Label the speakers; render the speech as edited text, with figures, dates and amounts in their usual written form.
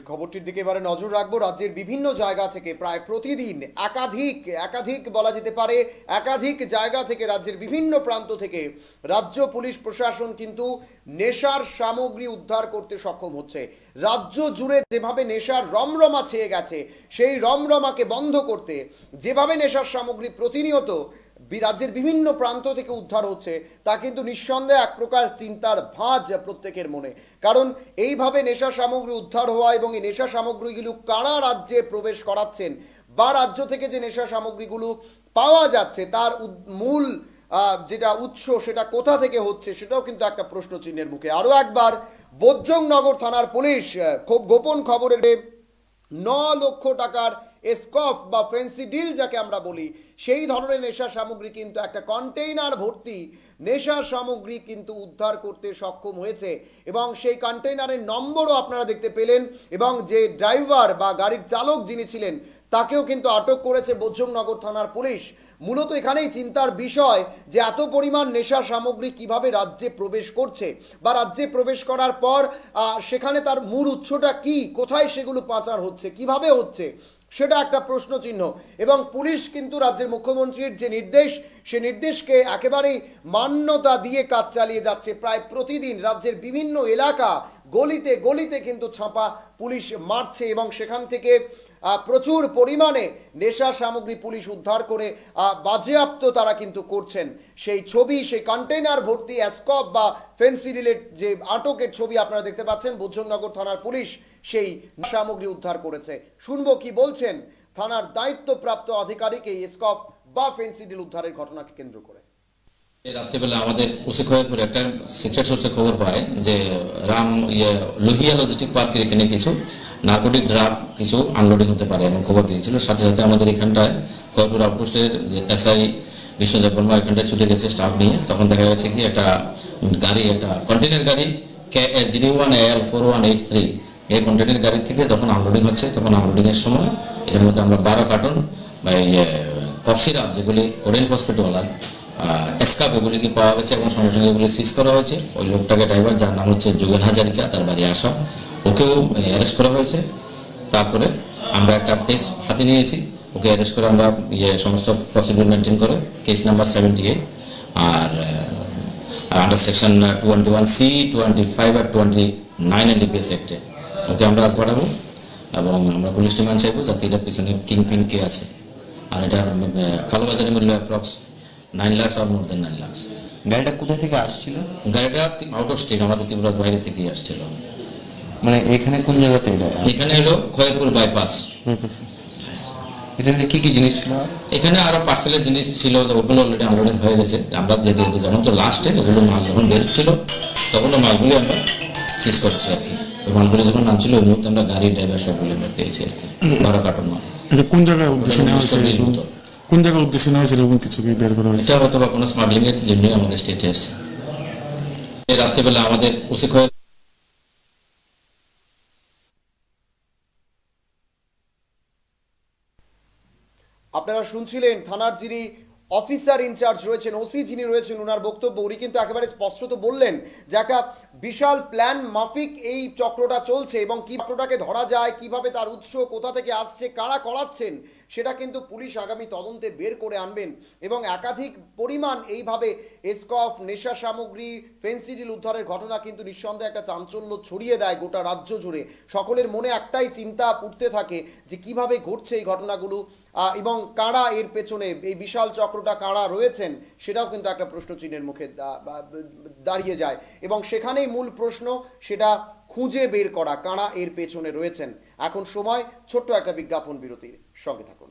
Speaker 1: খবরটির দিকে এবারে নজর রাখবো। রাজ্যের বিভিন্ন জায়গা থেকে প্রায় প্রতিদিন একাধিক বলা যেতে পারে একাধিক জায়গা থেকে রাজ্যের বিভিন্ন প্রান্ত থেকে রাজ্য পুলিশ প্রশাসন কিন্তু নেশার সামগ্রী উদ্ধার করতে সক্ষম হচ্ছে। রাজ্য জুড়ে যেভাবে নেশার রমরমা ছেয়ে গেছে, সেই রমরমাকে বন্ধ করতে যেভাবে নেশার সামগ্রী প্রতিনিয়ত রাজ্যের বিভিন্ন প্রান্ত থেকে উদ্ধার হচ্ছে, তা কিন্তু নিঃসন্দেহে এক প্রকার চিন্তার ভাঁজ প্রত্যেকের মনে। কারণ এইভাবে নেশা সামগ্রী উদ্ধার হওয়া এবং এই নেশা সামগ্রীগুলো কারা রাজ্যে প্রবেশ করাচ্ছেন বা রাজ্য থেকে যে নেশা সামগ্রীগুলো পাওয়া যাচ্ছে তার মূল যেটা উৎস সেটা কোথা থেকে হচ্ছে, সেটাও কিন্তু একটা প্রশ্ন চিহ্নের মুখে। আরও একবার বোজ্জংনগর থানার পুলিশ খুব গোপন খবরে 9 লক্ষ টাকার স্কফ বা ফেন্সি ডিল যাকে আমরা বলি, সেই ধরনের নেশা সামগ্রী কিন্তু একটা কন্টেইনার ভর্তি নেশা সামগ্রী কিন্তু উদ্ধার করতে সক্ষম হয়েছে এবং সেই কন্টেইনারের নম্বরও আপনারা দেখতে পেলেন এবং যে ড্রাইভার বা গাড়ির চালক যিনি ছিলেন তাকেও কিন্তু আটক করেছে বোজ্জংনগর থানার পুলিশ। মূলত এখানেই চিন্তার বিষয় যে এত পরিমাণ নেশা সামগ্রী কিভাবে রাজ্যে প্রবেশ করছে বা রাজ্যে প্রবেশ করার পর সেখানে তার মূল উৎসটা কি, কোথায় সেগুলো পাচার হচ্ছে, কিভাবে হচ্ছে, সেটা একটা প্রশ্ন চিহ্ন। এবং পুলিশ কিন্তু রাজ্যের মুখ্যমন্ত্রীর যে নির্দেশ, সে নির্দেশকে একেবারেই মান্যতা দিয়ে কাজ চালিয়ে যাচ্ছে। প্রায় প্রতিদিন রাজ্যের বিভিন্ন এলাকা গলিতে গলিতে কিন্তু ছাপা পুলিশ মারছে এবং সেখান থেকে প্রচুর পরিমাণে নেশা সামগ্রী পুলিশ উদ্ধার করে বাজেয়াপ্ত তারা কিন্তু করছেন। সেই ছবি, সেই কন্টেইনার ভর্তি স্কপ বা ফেন্সি ডিলের যে আটকের ছবি আপনারা দেখতে পাচ্ছেন, বোজ্জংনগর থানার পুলিশ সেই সামগ্রী উদ্ধার করেছে। শুনবো কি বলছেন থানার দায়িত্বপ্রাপ্ত আধিকারিক এই স্কপ বা ফেন্সি ডিল উদ্ধারের ঘটনাকে কেন্দ্র করে।
Speaker 2: রাত্রিবেলা আমাদের ওসি খয়েরপুরে একটা সিক্রেট সোর্সে খবর পায় যে লোহিয়া লজিস্টিক পার্কের এখানে কিছু নার্কোটিক ড্রাগ কিছু আনলোডিং হতে পারে এমন খবর দিয়েছিল। সাথে সাথে আমাদের এখানটায় খয়েরপুর আউটপোস্টের যে এসআই বিষ্ণুদেব বর্মা এখানটায় ছুটে গেছে স্টাফ নিয়ে। তখন দেখা গেছে কি একটা গাড়ি, একটা কন্টেনার গাড়ি KA01AL4183, এই কন্টেনার গাড়ি থেকে যখন আনলোডিং হচ্ছে, তখন আনলোডিংয়ের সময় এর মধ্যে আমরা 12 কার্টন বা কফ সিরাপ যেগুলি কোরিয়ান ফসফেটওয়ালা স্কাপ এগুলিকে পাওয়া গেছে এবং সঙ্গে সঙ্গে এগুলি সিজ করা হয়েছে। ওই লোকটাকে, ড্রাইভার যার নাম হচ্ছে যোগেন হাজারিকা, তার বাড়ি আসাম, ওকেও অ্যারেস্ট করা হয়েছে। তারপরে আমরা একটা কেস হাতে নিয়েছি, ওকে অ্যারেস্ট করে আমরা সমস্ত প্রসিডিউর মেনটেন করে কেস নাম্বার 78 আর আন্ডার সেকশন 21C, 25 আর 29 NDPS অ্যাক্টে ওকে আমরা আজ পাঠাবো এবং আমরা পুলিশ ডিমান্ড চাইবো যাতে এটার পিছনে কিংপিন কে আছে। আর এটার কালোবাজারি মূল্য অ্যাপ্রক্স 9 লাখ আর মোর দেন 9 লাখ।
Speaker 3: গাড়িটা কোথা থেকে আসছিল?
Speaker 2: গাড়িটা আউট অফ স্টেট, আমাদের ত্রিপুরার বাইরে থেকেই আসছিল।
Speaker 3: মানে এখানে কোন জায়গাতে?
Speaker 2: এখানে হলো খয়েরপুর বাইপাস।
Speaker 3: এখানে কি কি জিনিস ছিল?
Speaker 2: এখানে আরো পার্সেলের জিনিস ছিল, ওগুলো অলরেডি আনলোডিং হয়ে গেছে। আমরা যেতে যেতে যখন তো লাস্টে ওগুলো মাল যখন বেরোচ্ছিল তখন মালগুলি আমরা সিজ করেছি আর কি। ওই মালগুলি যখন নামছিল ওই মুহূর্তে আমরা গাড়ির ড্রাইভার সবগুলো আমরা পেয়েছি আর কি। 12 কার্টন মাল।
Speaker 4: কোন জায়গায় উদ্দেশ্যে নেওয়া হয়েছিল? কোন জায়গায় উদ্দেশ্যে নেওয়া হয়েছিল এবং কিছু কি বের করা হয়েছে?
Speaker 2: এটা হয়তো বা কোনো স্মাগলিং এর জন্যই আমাদের স্টেটে আসছে। রাত্রেবেলা আমাদের ওসি
Speaker 1: আপনারা শুনছিলেন থানার যিনি অফিসার ইনচার্জ রয়েছেন, ওসি যিনি রয়েছেন, ওনার বক্তব্য। উনি কিন্তু একেবারে স্পষ্টত বললেন যে একটা বিশাল প্ল্যান মাফিক এই চক্রটা চলছে এবং কি চক্রটাকে ধরা যায়, কিভাবে তার উৎস কোথা থেকে আসছে, কারা করাচ্ছেন, সেটা কিন্তু পুলিশ আগামী তদন্তে বের করে আনবেন। এবং একাধিক পরিমাণ এইভাবে স্কফ, নেশা সামগ্রী, ফেন্সি ডিল উদ্ধারের ঘটনা কিন্তু নিঃসন্দেহে একটা চাঞ্চল্য ছড়িয়ে দেয় গোটা রাজ্য জুড়ে। সকলের মনে একটাই চিন্তা উঠতে থাকে যে কিভাবে ঘটছে এই ঘটনাগুলো এবং কারা এর পেছনে, এই বিশাল চক্রটা কারা রয়েছেন, সেটাও কিন্তু একটা প্রশ্নচিহ্নের মুখে দাঁড়িয়ে যায়। এবং সেখানেই মূল প্রশ্ন, সেটা খুঁজে বের করা কারা এর পেছনে রয়েছেন। এখন সময় ছোট্ট একটা বিজ্ঞাপন বিরতির, সঙ্গে থাকুন।